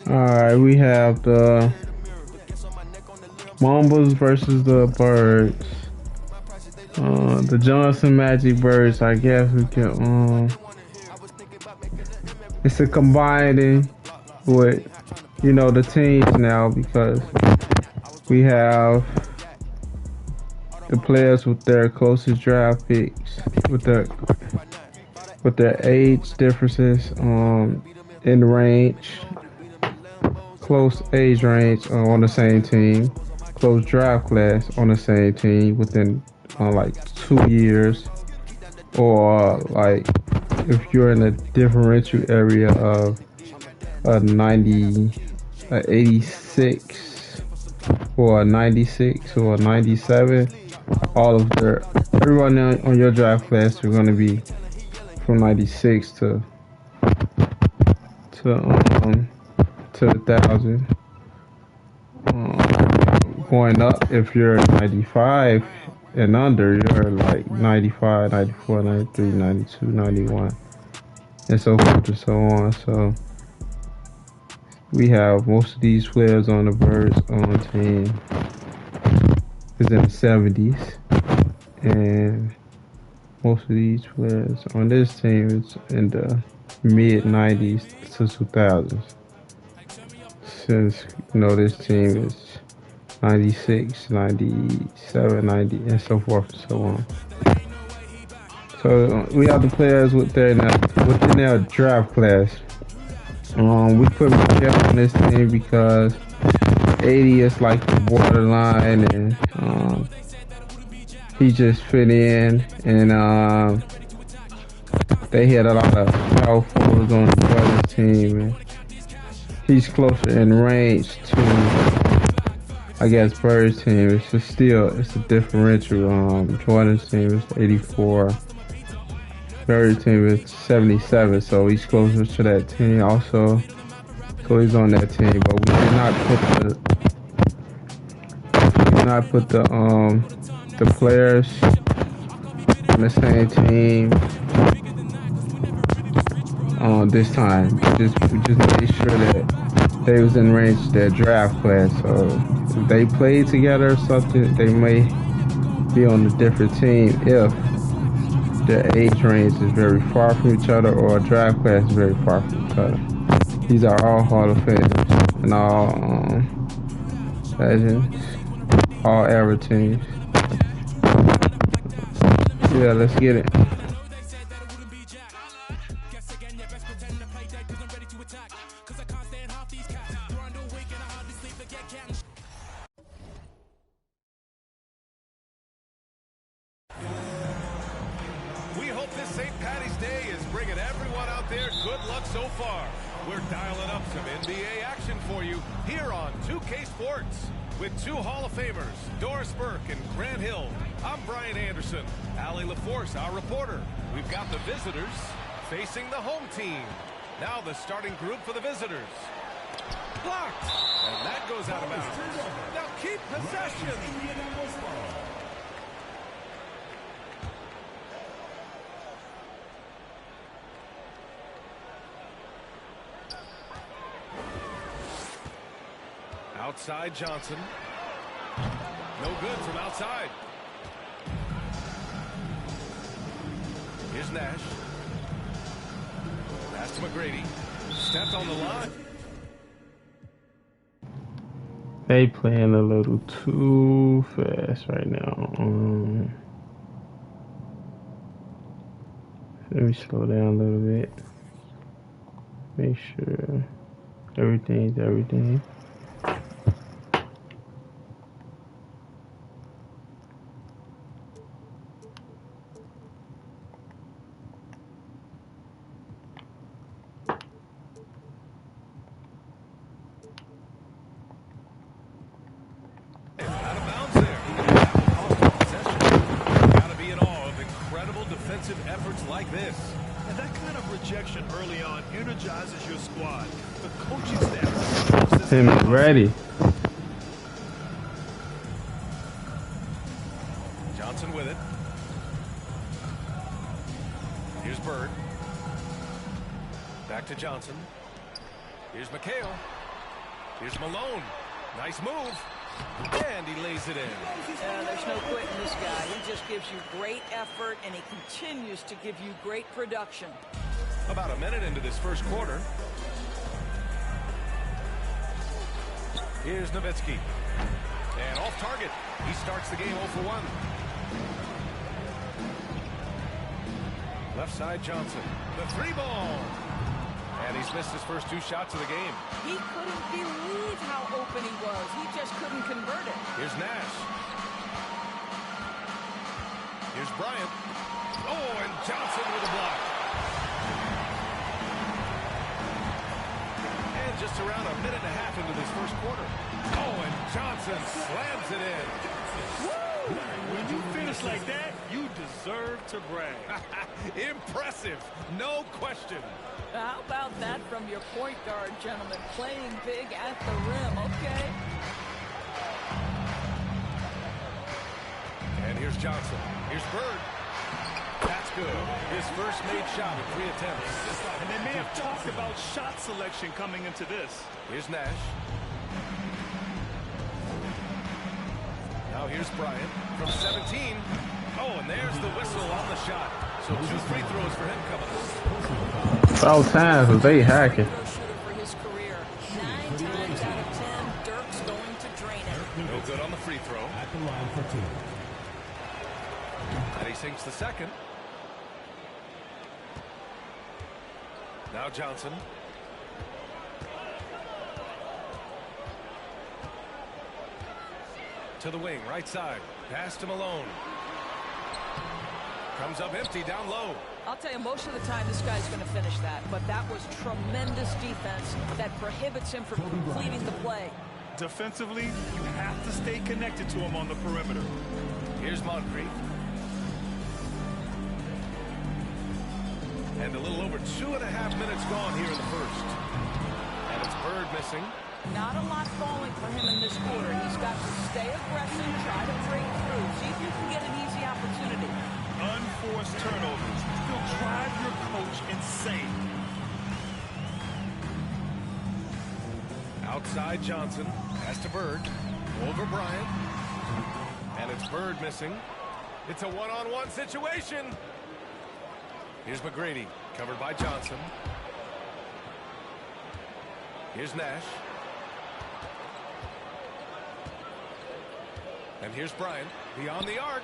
Alright, we have the MAMBAS versus the Birds. The Johnson Magic Birds, I guess we can, it's a combining with, the teams now because we have the players with their closest draft picks, with their age differences, in range, close age range on the same team, close draft class on the same team within like 2 years, or like if you're in a differential area of a 90, a 86, or a 96 or a 97, all of their everyone on your draft class are going to be from 96 to to 1,000. Going up, if you're 95 and under, you're like 95, 94, 93, 92, 91, and so forth and so on. So we have most of these players on the Birds on team is in the 70s, and most of these players on this team is in the mid 90s to 2000s. Since this team is 96, 97, 90, and so forth and so on. So we have the players within their draft class. We put Miguel on this team because 80 is like the borderline, and he just fit in, and they had a lot of power forwards on the brothers team, and he's closer in range to, I guess, Bird's team. It's a differential. Jordan's team is 84. Bird's team is 77, so he's closer to that team also. So he's on that team, but we did not put the players on the same team this time. We just made sure that they was in range of their draft class. So if they played together or something, they may be on a different team if their age range is very far from each other or draft class is very far from each other. These are all Hall of Famers and all legends, all era teams. Yeah, let's get it. We hope this St. Patty's Day is bringing everyone out there good luck so far. We're dialing up some NBA action for you here on 2K Sports. With two Hall of Famers, Doris Burke and Grant Hill, I'm Brian Anderson. Allie LaForce, our reporter. We've got the visitors facing the home team. Now the starting group for the visitors. Blocked! And that goes out of bounds. Now keep possession! Outside Johnson. No good from outside. Here's Nash. Pass to McGrady. Stepped on the line. They playing a little too fast right now. Let me slow down a little bit. Make sure everything's everything. Efforts like this. And that kind of rejection early on energizes your squad. The coaching staff. Tim is ready. Johnson with it. Here's Bird. Back to Johnson. Here's McHale. Here's Malone. Nice move. And he lays it in. There's no quitting this guy. He just gives you great effort, and he continues to give you great production. About a minute into this first quarter. Here's Nowitzki. And off target. He starts the game 0 for 1. Left side Johnson. The 3-ball. And he's missed his first 2 shots of the game. He couldn't believe how open he was. He just couldn't convert it. Here's Nash. Here's Bryant. Oh, and Johnson with a block. And just around a minute and a half into this first quarter. Oh, and Johnson slams it in. Woo! When you finish like that, you deserve to brag. Impressive. No question. How about that from your point guard, gentlemen? Playing big at the rim, okay? And here's Johnson. Here's Bird. That's good. His first made shot in 3 attempts. And they may have talked about shot selection coming into this. Here's Nash. Now here's Bryant from 17. Oh, and there's the whistle on the shot. So 2 free throws for him coming up. About time, because they hacking. For his career. 9 times out of 10, Dirk's going to drain it. No good on the free throw. At the line for 2. And he sinks the second. Now Johnson. To the wing, right side. Pass to Malone. Comes up empty down low. I'll tell you, most of the time this guy's going to finish that, but that was tremendous defense that prohibits him from completing the play. Defensively, you have to stay connected to him on the perimeter. Here's Moncrief. And a little over 2.5 minutes gone here in the first. And it's Bird missing. Not a lot falling for him in this quarter. He's got to stay aggressive, try to break through, see if you can get an easy opportunity. Unforced turnovers still drive your coach insane. Outside Johnson. Pass to Bird. Over Bryant. And it's Bird missing. It's a one-on-one situation. Here's McGrady. Covered by Johnson. Here's Nash. And here's Bryant. Beyond the arc.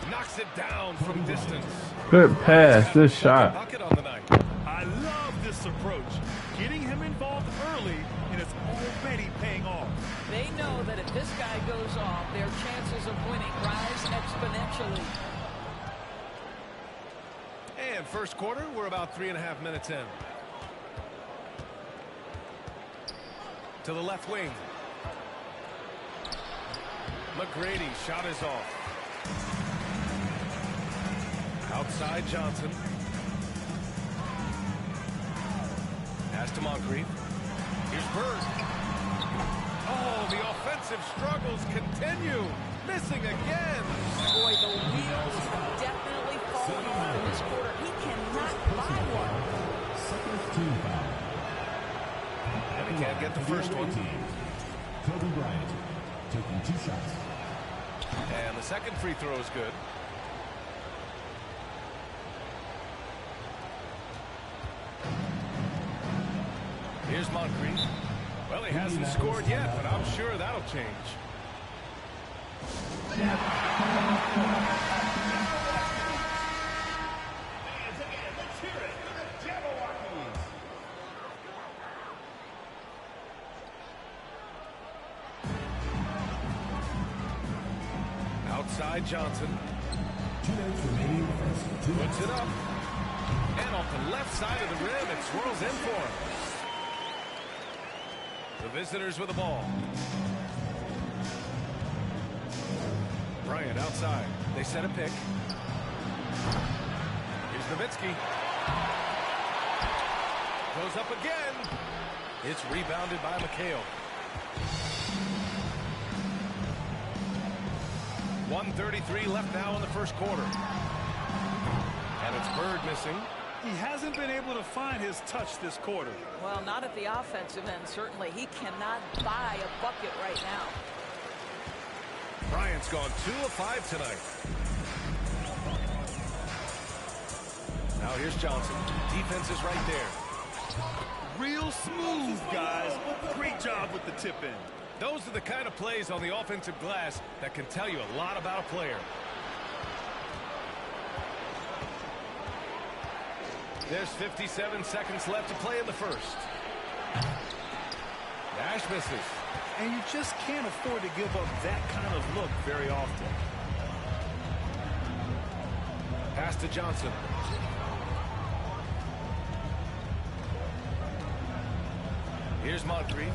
Knocks it down from distance. Good pass, good shot. Bucket on the night. I love this approach. Getting him involved early, and it's already paying off. They know that if this guy goes off, their chances of winning rise exponentially. And first quarter, we're about 3.5 minutes in. To the left wing. McGrady, shot is off. Outside Johnson. Pass to Moncrief. Here's Bird. Oh, the offensive struggles continue. Missing again. Boy, the wheels have definitely fallen off in this quarter. He cannot buy one. Second team foul. And he can't get the first one. Kobe Bryant taking 2 shots. And the second free throw is good. Here's Moncrief. Well, he hasn't scored yet, but I'm sure that'll change. Outside Johnson. 2 minutes remaining in the first. 2 Puts it up. And off the left side of the rim, it swirls in for him. The visitors with the ball. Bryant outside. They set a pick. Here's Nowitzki. Goes up again. It's rebounded by McHale. 1:33 left now in the first quarter. And it's Bird missing. He hasn't been able to find his touch this quarter. Well, not at the offensive end, certainly. He cannot buy a bucket right now. Bryant's gone 2 of 5 tonight. Now here's Johnson. Defense is right there. Real smooth, guys. Great job with the tip in. Those are the kind of plays on the offensive glass that can tell you a lot about a player. There's 57 seconds left to play in the first. Nash misses. And you just can't afford to give up that kind of look very often. Pass to Johnson. Here's Moncrief.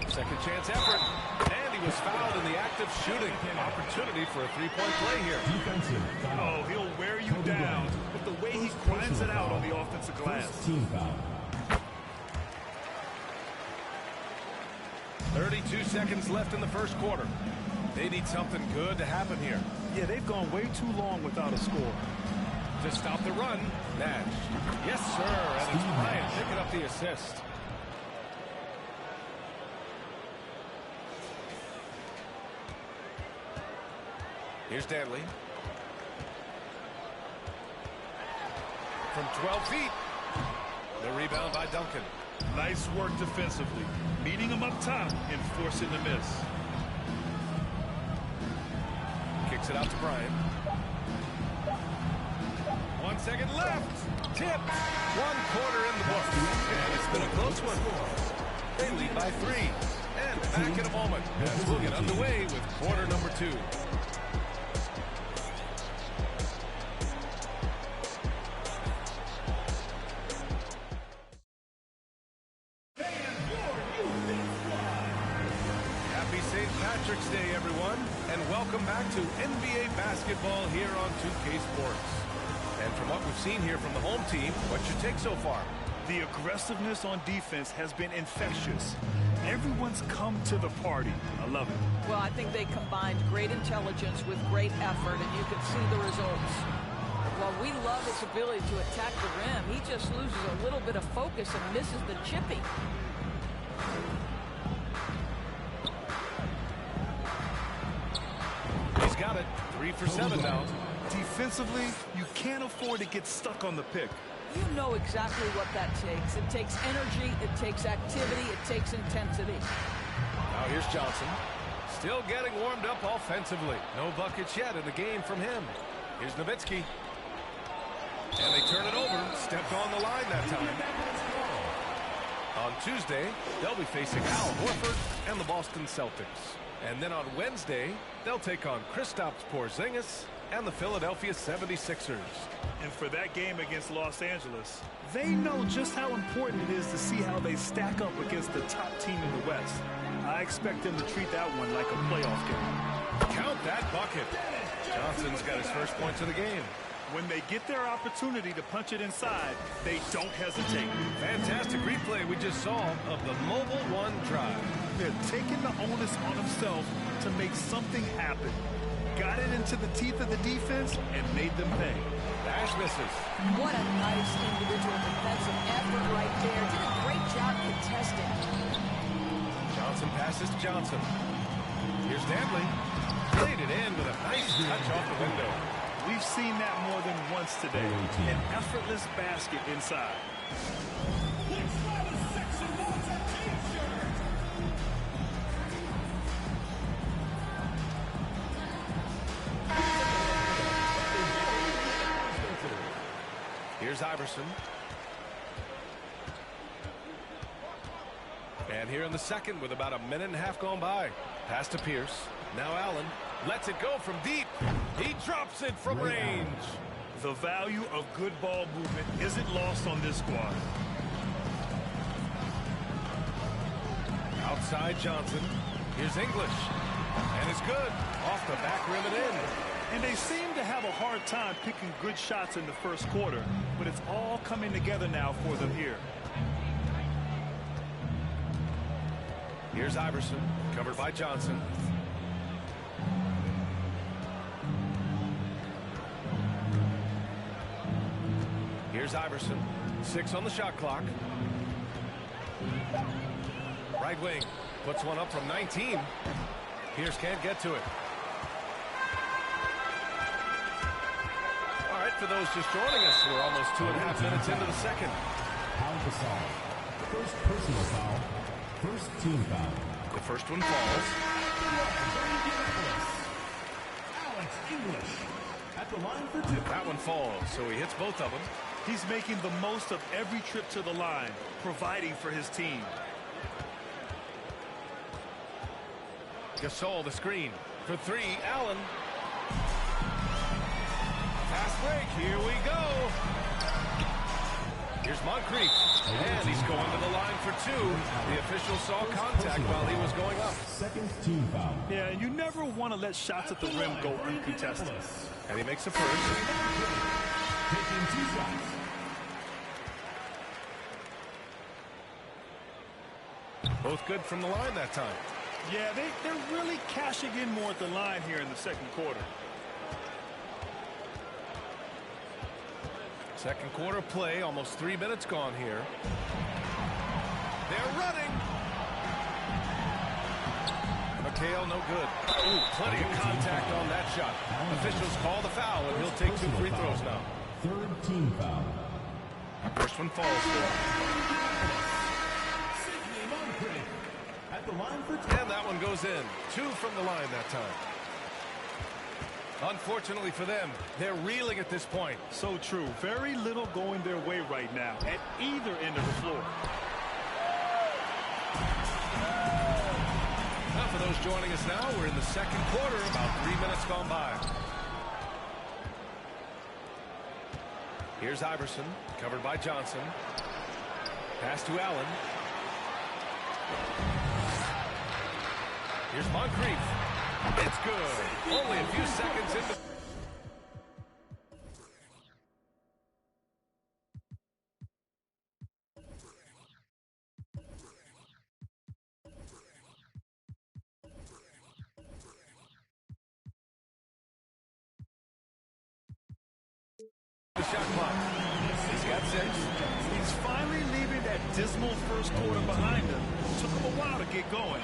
Second chance effort. And he was fouled in the act of shooting. Opportunity for a three-point play here. Oh, he'll wear you down with the way he grinds it out on the offensive glass. Team foul. 32 seconds left in the first quarter. They need something good to happen here. Yeah, they've gone way too long without a score. To stop the run, Nash. Yes, sir, and it's Bryant picking up the assist. Here's Danley. From 12 feet. The rebound by Duncan. Nice work defensively, beating him up top and forcing the miss. Kicks it out to Bryant. 1 second left. Tip. 1 quarter in the books. And it's been a close one. They lead by 3. And back in a moment as we'll get underway with quarter number 2. Happy St. Patrick's Day, everyone, and welcome back to NBA basketball here on 2K Sports. And from what we've seen here from the home team, what's your take so far? The aggressiveness on defense has been infectious. Everyone's come to the party. I love it. Well, I think they combined great intelligence with great effort, and you can see the results. While we love his ability to attack the rim, he just loses a little bit of focus and misses the chippy. He's got it. 3 for 7 now. Defensively, you can't afford to get stuck on the pick. You know exactly what that takes. It takes energy, it takes activity, it takes intensity. Now here's Johnson. Still getting warmed up offensively. No buckets yet in the game from him. Here's Nowitzki. And they turn it over. Stepped on the line that time. On Tuesday, they'll be facing Al Horford and the Boston Celtics. And then on Wednesday, they'll take on Kristaps Porzingis and the Philadelphia 76ers. And for that game against Los Angeles, they know just how important it is to see how they stack up against the top team in the West. I expect them to treat that one like a playoff game. Count that bucket. Johnson's got his first points of the game. When they get their opportunity to punch it inside, they don't hesitate. Fantastic replay we just saw of the Mobile One drive. They're taking the onus on themselves to make something happen. Got it into the teeth of the defense and made them pay. Nash misses. What a nice individual defensive effort right there. Did a great job contesting. Johnson passes to Johnson. Here's Danley. Played it in with a nice touch off the window. We've seen that more than once today. An effortless basket inside. Here's Iverson. And here in the second with about a minute and a half gone by. Pass to Pierce. Now Allen lets it go from deep. He drops it from range. The value of good ball movement isn't lost on this squad. Outside Johnson. Here's English. And it's good. Off the back rim and in. And they seem to have a hard time picking good shots in the first quarter, but it's all coming together now for them here. Here's Iverson, covered by Johnson. Here's Iverson. 6 on the shot clock. Right wing. Puts one up from 19. Pierce can't get to it. All right, for those just joining us, we're almost 2.5 minutes into the second. Foul to solve. First personal foul. First team foul. The first one falls. Alex English at the line for 2. That one falls, so he hits both of them. He's making the most of every trip to the line, providing for his team. Gasol, the screen. For 3, Allen. Fast break, here we go. Here's Moncrief. And he's going to the line for 2. The official saw contact while he was going up. Second team foul. Yeah, and you never want to let shots at the rim go uncontested. And he makes a first. Taking 2 shots. Both good from the line that time. Yeah, they're really cashing in more at the line here in the second quarter. Second quarter play, almost 3 minutes gone here. They're running. McHale, no good. Ooh, plenty of contact on that shot. Officials call the foul, and he'll take 2 free throws now. Third team foul. First one falls for him. At the line for 2. And that one goes in. 2 from the line that time. Unfortunately for them, they're reeling at this point. So true. Very little going their way right now at either end of the floor. Now for those joining us now, we're in the second quarter, about 3 minutes gone by. Here's Iverson, covered by Johnson. Pass to Allen. Here's Moncrief. It's good. Only a few seconds into... the shot clock. He's got 6. He's finally leaving that dismal first quarter behind him. Took him a while to get going.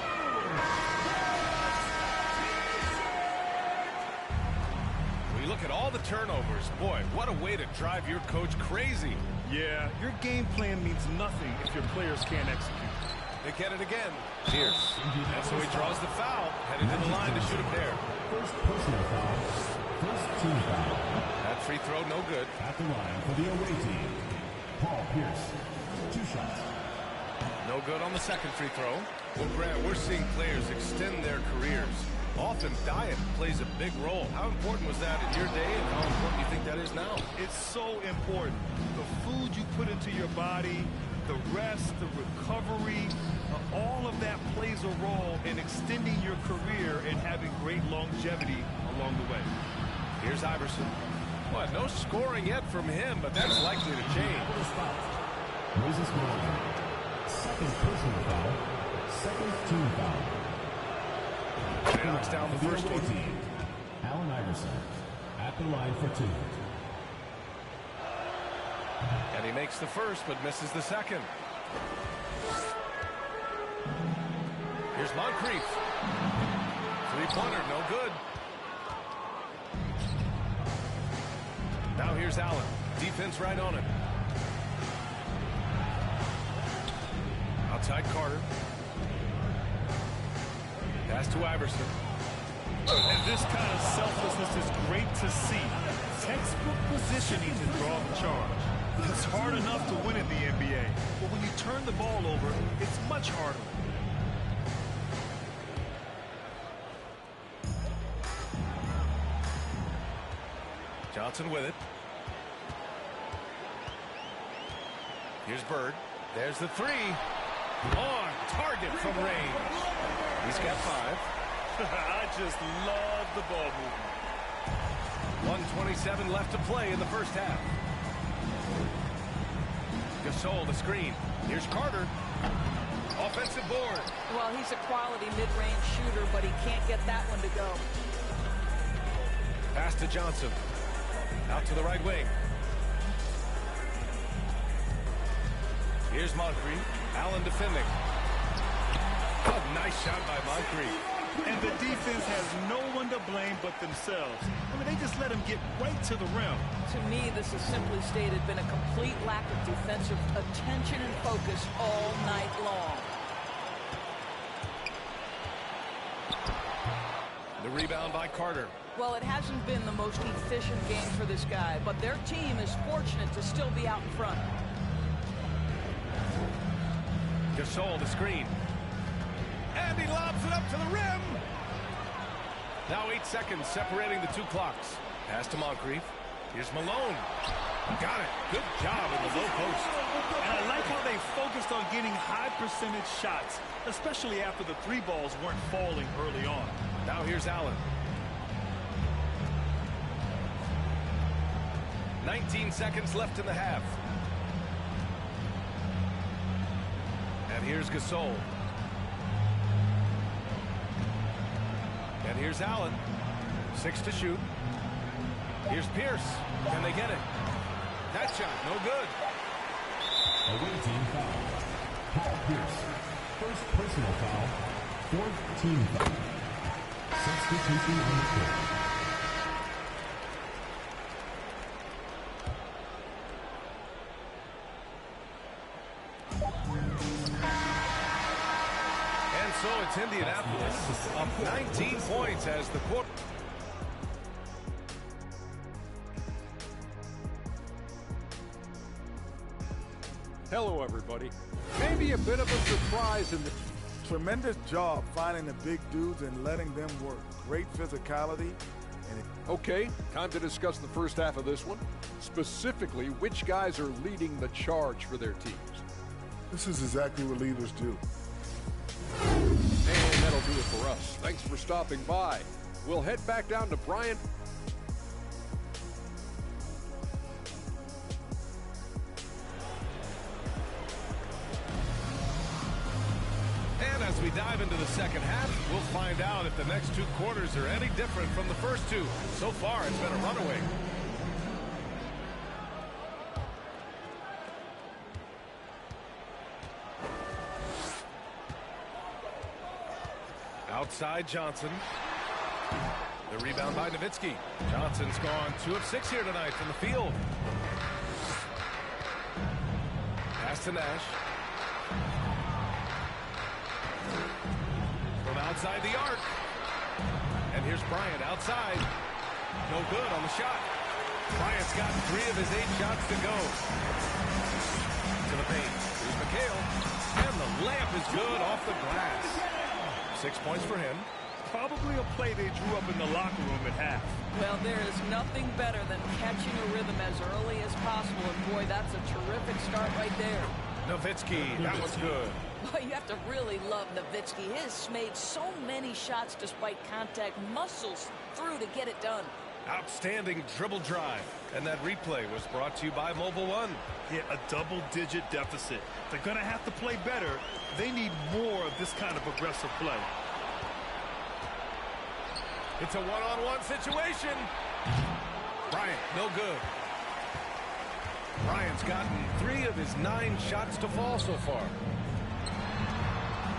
We look at all the turnovers. Boy, what a way to drive your coach crazy. Yeah, your game plan means nothing if your players can't execute. They get it again. Pierce. And so he draws the foul. Headed to the line to shoot a pair. First personal foul. First team foul. That free throw, no good. At the line for the away team. Paul Pierce. 2 shots. No good on the second free throw. Well, Grant, we're seeing players extend their careers. Often diet plays a big role. How important was that in your day, and how important do you think that is now? It's so important. The food you put into your body, the rest, the recovery, all of that plays a role in extending your career and having great longevity along the way. Here's Iverson. Well, no scoring yet from him, but that's likely to change. Moses Malone. Second personal foul. Second team foul. He knocks down the first one. Team. Allen Iverson at the line for 2. And he makes the first, but misses the second. Here's Moncrief. Three-pointer, no good. Now here's Allen. Defense right on it. Outside Carter. Pass to Iverson. And this kind of selflessness is great to see. Textbook positioning to draw the charge. It's hard enough to win in the NBA, but when you turn the ball over, it's much harder. Johnson with it. Here's Bird. There's the 3. On target from range. He's got 5. I just love the ball movement. 1:27 left to play in the first half. Gasol, the screen. Here's Carter. Offensive board. Well, he's a quality mid-range shooter, but he can't get that one to go. Pass to Johnson. Out to the right wing. Here's Moncrief. Allen defending. Oh, nice shot by Moncrief. And the defense has no one to blame but themselves. I mean, they just let him get right to the rim. To me, this has simply stated been a complete lack of defensive attention and focus all night long. The rebound by Carter. Well, it hasn't been the most efficient game for this guy, but their team is fortunate to still be out in front. Gasol the screen. And he lobs it up to the rim. Now 8 seconds separating the two clocks. Pass to Moncrief. Here's Malone. Got it. Good job in the low post. And I like how they focused on getting high percentage shots, especially after the three balls weren't falling early on. Now here's Allen. 19 seconds left in the half. And here's Gasol. And here's Allen. 6 to shoot. Here's Pierce. Can they get it? That shot, no good. Away team foul. Paul Pierce. First personal foul. Fourth team foul. Substitution on the court. And so it's Indianapolis up 19 points as the quarter. Hello, everybody. Maybe a bit of a surprise in the... Tremendous job finding the big dudes and letting them work. Great physicality. And Okay, time to discuss the first half of this one. Specifically, which guys are leading the charge for their teams. this is exactly what leaders do. And that'll do it for us. Thanks for stopping by. We'll head back down to Bryant. And as we dive into the second half, we'll find out if the next two quarters are any different from the first two. So far, it's been a runaway. Outside Johnson. The rebound by Nowitzki. Johnson's gone 2 of 6 here tonight from the field. Pass to Nash. From outside the arc. And here's Bryant outside. No good on the shot. Bryant's got 3 of his 8 shots to go. To the paint. Here's McHale. And the layup is good off the glass. 6 points for him. Probably a play they drew up in the locker room at half. Well, there is nothing better than catching a rhythm as early as possible. And boy, that's a terrific start right there. Nowitzki, that was good. Boy, you have to really love Nowitzki. He has made so many shots despite contact, muscles through to get it done. Outstanding dribble drive. And that replay was brought to you by Mobile One. Yeah, a double-digit deficit. They're going to have to play better. They need more of this kind of aggressive play. It's a one-on-one situation. Bryant, no good. Bryant's gotten 3 of his 9 shots to fall so far.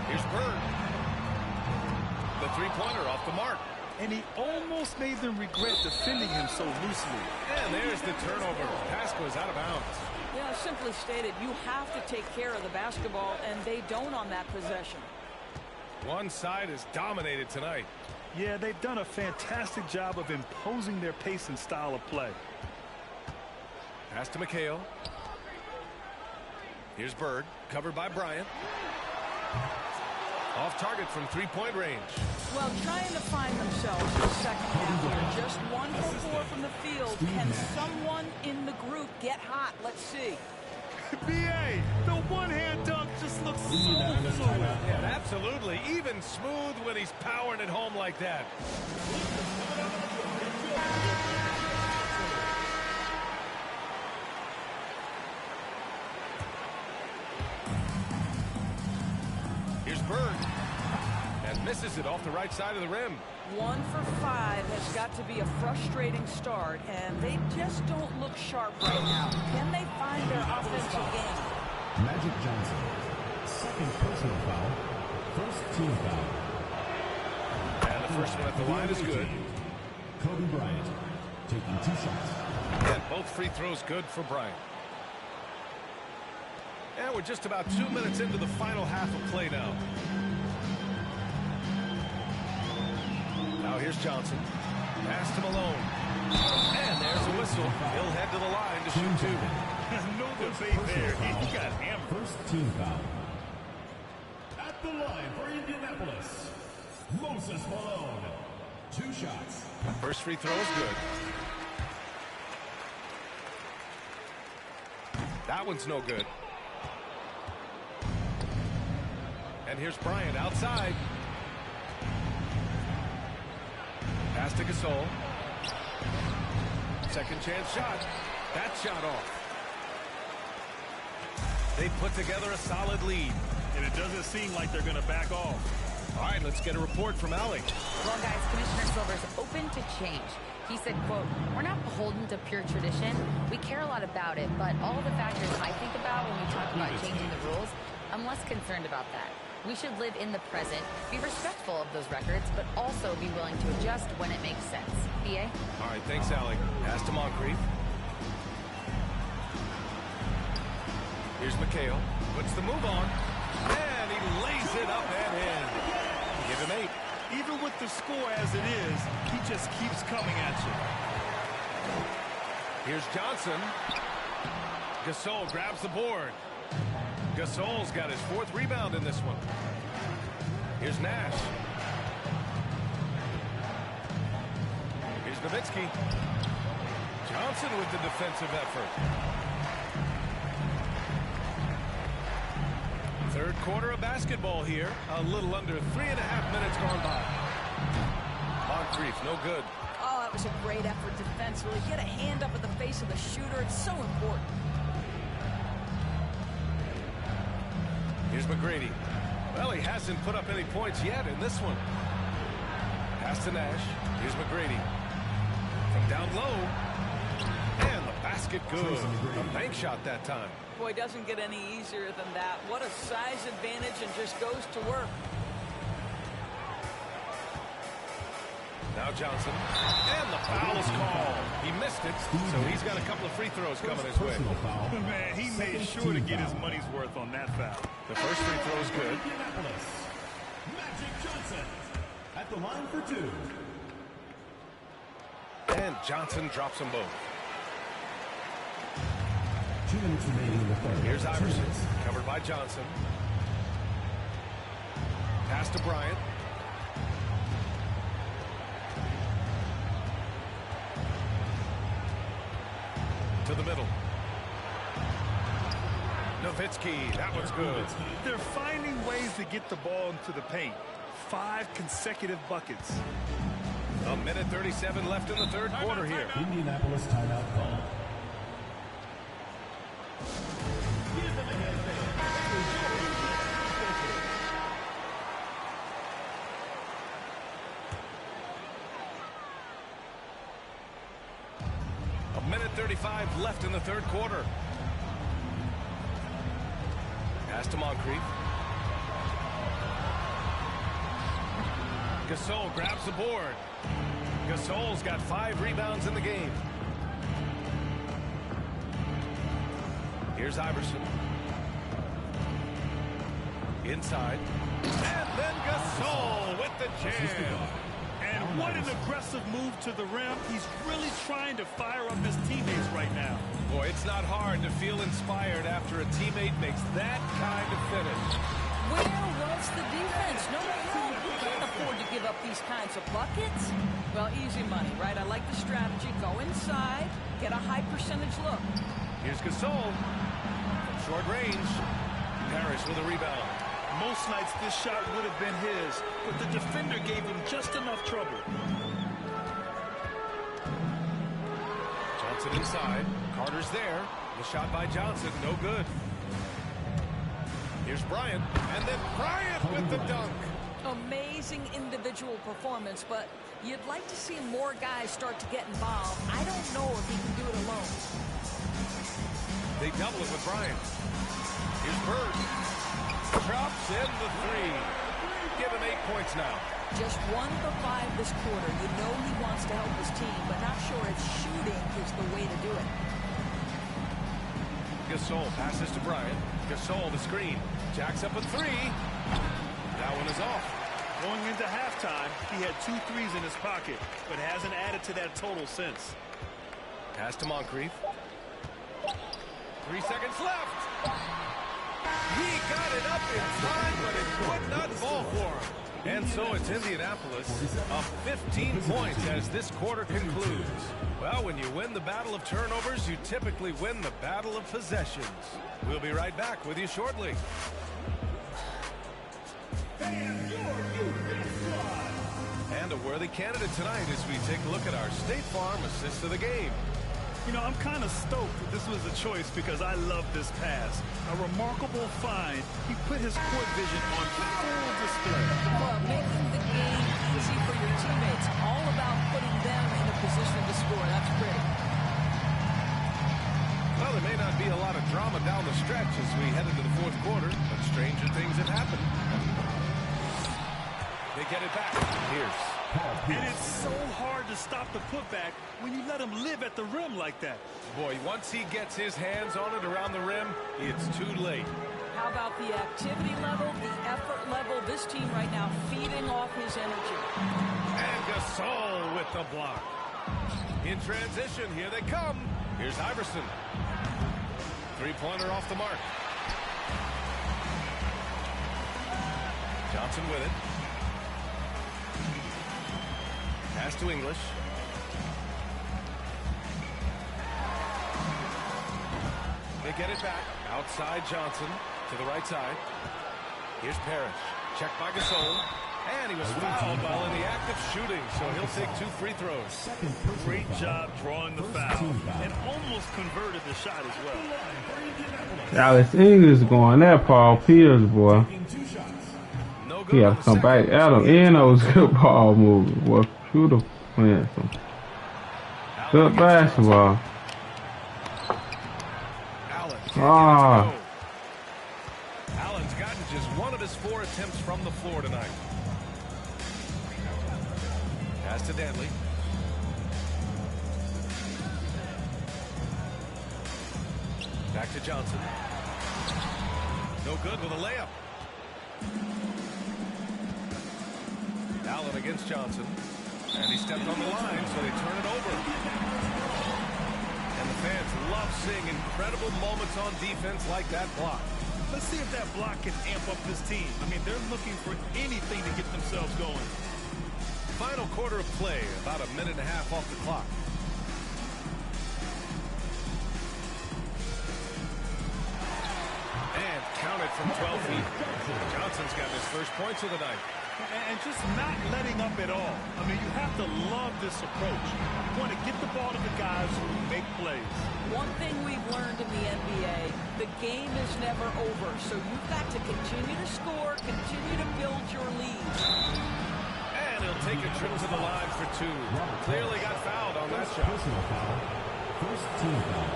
Here's Bird. The three-pointer off the mark. And he almost made them regret defending him so loosely. And there's the turnover. Pass goes out of bounds. Yeah, simply stated, you have to take care of the basketball, and they don't on that possession. One side is dominated tonight. Yeah, they've done a fantastic job of imposing their pace and style of play. Pass to McHale. Here's Bird, covered by Bryant. Off target from three-point range. Well, trying to find themselves in the second half here. Just 1 for 4 from the field. Can someone in the group get hot? Let's see. B.A., the one-hand dunk just looks so fluid. Yeah, absolutely. Even smooth when he's powering it home like that. Here's Bird. And misses it off the right side of the rim. 1 for 5 has got to be a frustrating start, and they just don't look sharp right now. Can they find their offensive game? Magic Johnson. Second personal foul. First team foul. And the first one at the line is good. Kobe Bryant taking 2 shots. And both free throws good for Bryant. And we're just about 2 minutes into the final half of play now. Now here's Johnson. Pass to Malone. And there's a whistle. He'll head to the line to shoot 2. No debate there. He got hammered. First team foul. At the line for Indianapolis, Moses Malone. 2 shots. First free throw is good. That one's no good. And here's Bryant outside. Pass to Gasol. Second chance shot. That shot off. They put together a solid lead. And it doesn't seem like they're going to back off. All right, let's get a report from Allie. Well, guys, Commissioner Silver's open to change. He said, quote, "We're not beholden to pure tradition. We care a lot about it, but all of the factors I think about when we talk about changing the rules, I'm less concerned about that. We should live in the present, be respectful of those records, but also be willing to adjust when it makes sense." BA? All right, thanks, Allie. Pass to Moncrief. Here's McHale. Puts the move on. And he lays it up and in. Give him 8. Even with the score as it is, he just keeps coming at you. Here's Johnson. Gasol grabs the board. Gasol's got his 4th rebound in this one. Here's Nash. Here's Nowitzki. Johnson with the defensive effort. Third quarter of basketball here. A little under 3.5 minutes gone by. Moncrief, no good. Oh, that was a great effort defensively. Get a hand up at the face of the shooter. It's so important. Here's McGrady. Well, he hasn't put up any points yet in this one. Pass to Nash. Here's McGrady. From down low. And the basket good. A bank shot that time. Boy, doesn't get any easier than that. What a size advantage, and just goes to work. Now Johnson. And the foul is called. He missed it, so he's got a couple of free throws coming his way. Man, he made sure to get his money's worth on that foul. The first free throw is good. Indianapolis, Magic Johnson at the line for 2. And Johnson drops them both. 2 minutes remaining in the third. Here's Iverson, covered by Johnson. Pass to Bryant. To the middle. Nowitzki, that one's good. They're finding ways to get the ball into the paint. 5 consecutive buckets. A minute 37 left in the third quarter here. Indianapolis timeout call. A minute 35 left in the third quarter. Pass to Moncrief. Gasol grabs the board. Gasol's got 5 rebounds in the game. Here's Iverson. Inside. And then Gasol with the jam. And what an aggressive move to the rim. He's really trying to fire up his teammates right now. Boy, it's not hard to feel inspired after a teammate makes that kind of finish. Where was the defense? No help. You can't afford to give up these kinds of buckets. Well, easy money, right? I like the strategy. Go inside, get a high percentage look. Here's Gasol. From short range. Parrish with a rebound. Most nights this shot would have been his, but the defender gave him just enough trouble. Johnson inside. Carter's there. The shot by Johnson, no good. Here's Bryant. And then Bryant with the dunk. Amazing individual performance, but you'd like to see more guys start to get involved. I don't know if he can do it alone. They double it with Bryant. Here's Bird. Drops in the three. Give him 8 points now. Just 1 for 5 this quarter. You know he wants to help his team, but not sure if shooting is the way to do it. Gasol passes to Bryant. Gasol the screen. Jacks up a three. That one is off. Going into halftime, he had 2 threes in his pocket, but hasn't added to that total since. Pass to Moncrief. 3 seconds left. He got it up in time, but it could not fall for him. And so it's Indianapolis up 15 points as this quarter concludes. Well, when you win the battle of turnovers, you typically win the battle of possessions. We'll be right back with you shortly. And a worthy candidate tonight as we take a look at our State Farm assist of the game. You know, I'm kind of stoked that this was a choice because I love this pass. A remarkable find. He put his court vision on full display. Well, making the game easy for your teammates. All about putting them in a position to score. That's pretty. Well, there may not be a lot of drama down the stretch as we head into the fourth quarter, but stranger things have happened. They get it back. Here's And it's so hard to stop the putback when you let him live at the rim like that. boy, once he gets his hands on it around the rim, it's too late. How about the activity level, the effort level? This team right now feeding off his energy. And Gasol with the block. In transition, here they come. Here's Iverson. Three-pointer off the mark. Johnson with it. Pass to English. They get it back. Outside Johnson to the right side. Here's Parrish. Checked by Gasol. And he was fouled while in the act of shooting, so he'll take 2 free throws. Great job drawing the foul. And almost converted the shot as well. Alex English going that Paul Pierce, boy. No He got to come back at him. And those good ball moving, boy. Beautiful playing some good basketball. Allen's gotten just 1 of his 4 attempts from the floor tonight. Pass to Danley. Back to Johnson. No good with a layup. Allen against Johnson. And he stepped on the line, so they turn it over. And the fans love seeing incredible moments on defense like that block. Let's see if that block can amp up this team. I mean, they're looking for anything to get themselves going. Final quarter of play, about a minute and a half off the clock. And counted from 12 feet. Johnson's got his first points of the night. And just not letting up at all. I mean, you have to love this approach. You want to get the ball to the guys who make plays. One thing we've learned in the NBA, the game is never over. So you've got to continue to score, continue to build your lead. And he'll take a trip to the line for 2. Clearly got fouled on that shot. First team foul.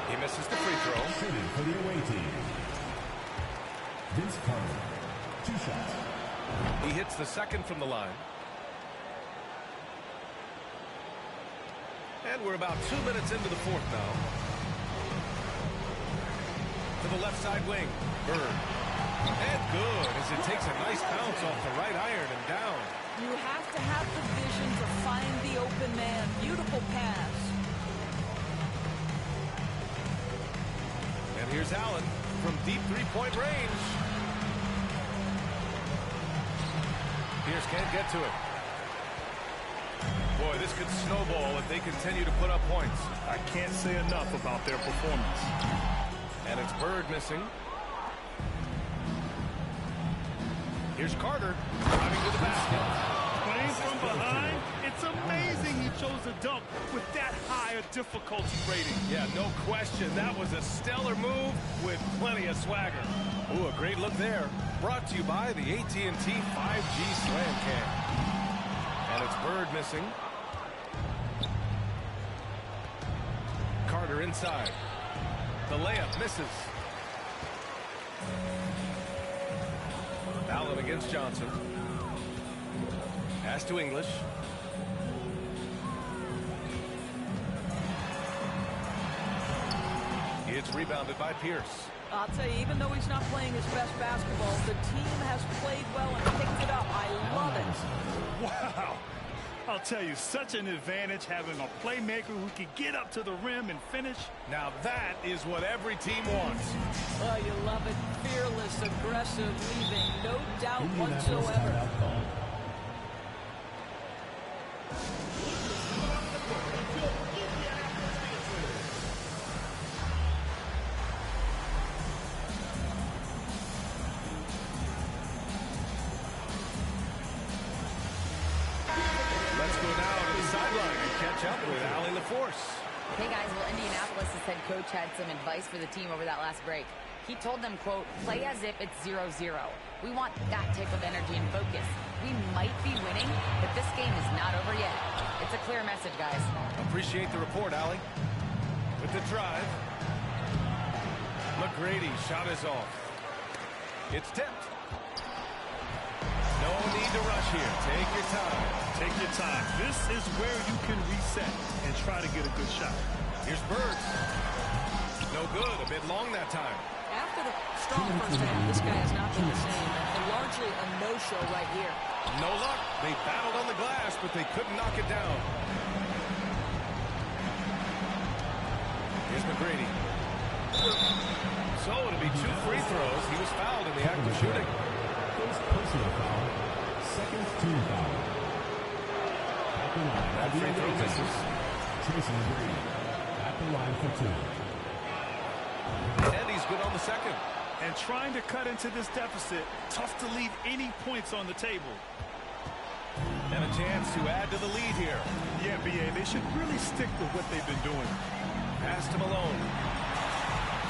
He misses the free throw. Shooting for the away team. Vince Carter. 2 shots. He hits the second from the line. And we're about 2 minutes into the fourth now. To the left side wing. Bird. And good as it takes a nice bounce off the right iron and down. You have to have the vision to find the open man. Beautiful pass. And here's Allen from deep three-point range. Pierce can't get to it. Boy, this could snowball if they continue to put up points. I can't say enough about their performance. And it's Bird missing. Here's Carter driving to the basket. Playing from behind, it's amazing he chose a dunk with that high a difficulty rating. Yeah, no question. That was a stellar move with plenty of swagger. Ooh, a great look there. Brought to you by the AT&T 5G Slam Cam. And it's Bird missing. Carter inside. The layup misses. against Johnson. Pass to English. It's rebounded by Pierce. I'll tell you, even though he's not playing his best basketball, the team has played well and picked it up. I love it. Wow. I'll tell you, such an advantage having a playmaker who can get up to the rim and finish. Now that is what every team wants. Oh, you love it. Fearless, aggressive, leaving no doubt whatsoever. Hey guys, well, Indianapolis' head coach had some advice for the team over that last break. He told them, quote, play as if it's 0-0. We want that type of energy and focus. We might be winning, but this game is not over yet. It's a clear message, guys. Appreciate the report, Allie. With the drive. McGrady shot is off. It's tipped. No need to rush here. Take your time. Take your time. This is where you can reset and try to get a good shot. Here's Bird. No good. A bit long that time. After the strong first half, this guy has not been the same. And largely a no-show right here. No luck. They battled on the glass, but they couldn't knock it down. Here's McGrady. So it'll be 2 free throws. He was fouled in the act of shooting. First personal foul. Second team foul. That free throw misses. Tracy McGrady at the line for 2. And he's good on the second. And trying to cut into this deficit, tough to leave any points on the table. And a chance to add to the lead here. Yeah, B.A., they should really stick with what they've been doing. Pass to Malone.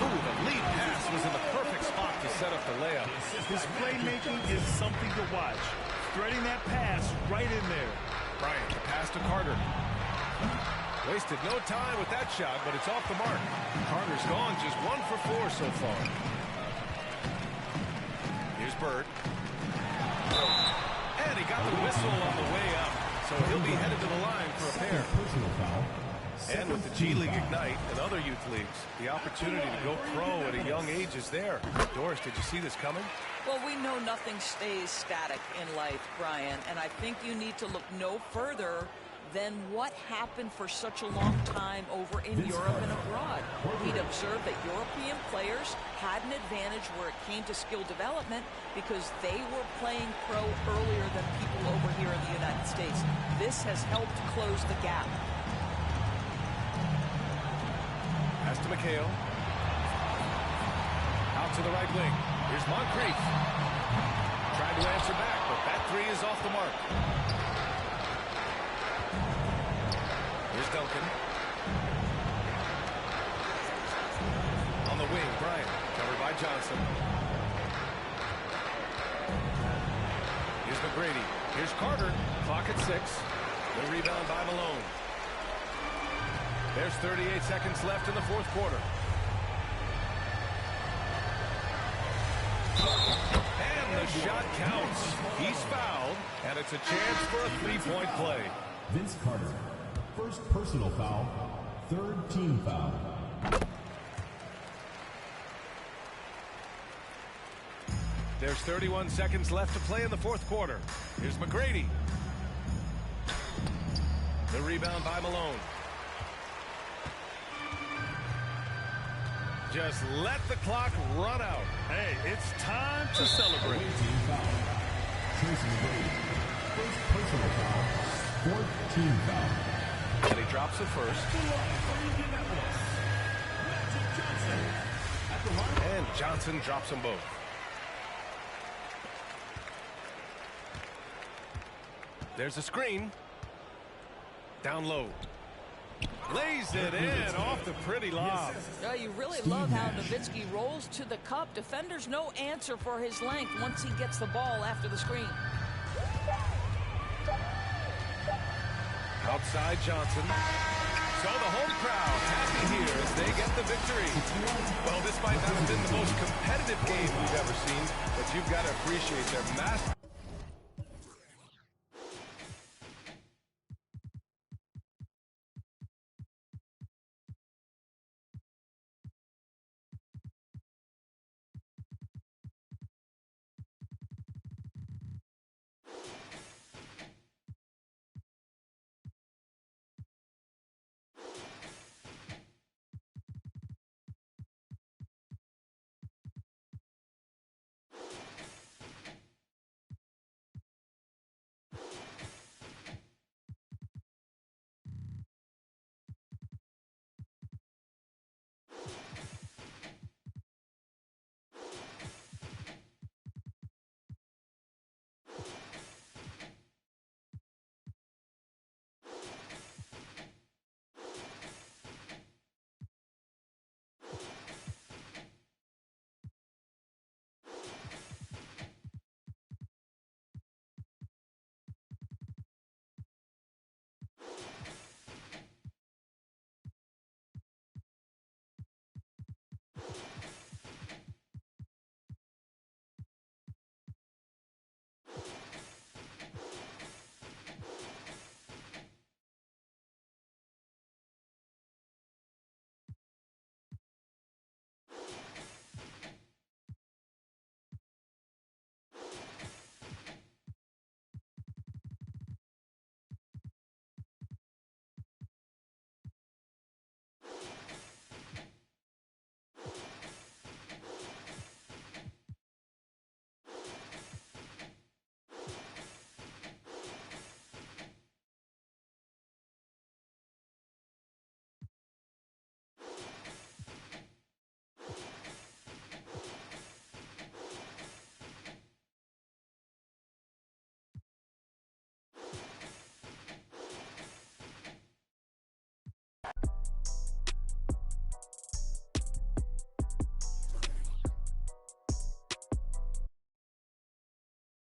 Ooh, the lead pass was in the perfect spot to set up the layup. His playmaking is something to watch. Threading that pass right in there. Bryant, the pass to Carter. Wasted no time with that shot, but it's off the mark. Carter's gone just 1 for 4 so far. Here's Bird. And he got the whistle on the way up, so he'll be headed to the line for a pair. Personal foul. And with the G League Ignite and other youth leagues, the opportunity to go pro at a young age is there. Doris, did you see this coming? Well, we know nothing stays static in life, Brian, and I think you need to look no further than what happened for such a long time over in Europe and abroad. He'd observed that European players had an advantage where it came to skill development because they were playing pro earlier than people over here in the United States. This has helped close the gap. Pass to McHale. Out to the right wing. Here's Moncrief. Tried to answer back, but that 3 is off the mark. Here's Duncan. On the wing, Bryant. Covered by Johnson. Here's McGrady. Here's Carter. Clock at 6. The rebound by Malone. There's 38 seconds left in the 4th quarter. And the shot counts. He's fouled, and it's a chance for a 3-point play. Vince Carter. First personal foul. 3rd team foul. There's 31 seconds left to play in the 4th quarter. Here's McGrady. The rebound by Malone. Just let the clock run out. Hey, it's time to celebrate. Team foul. Tracy McGrady. First personal foul. 4th team foul. And he drops it first. And Johnson drops them both. There's a screen. Down low. Lays it in off the pretty lob. You really love how Nowitzki rolls to the cup. Defenders no answer for his length once he gets the ball after the screen. Outside Johnson. So the home crowd happy here as they get the victory. Well, this might not have been the most competitive game we've ever seen, but you've got to appreciate their massive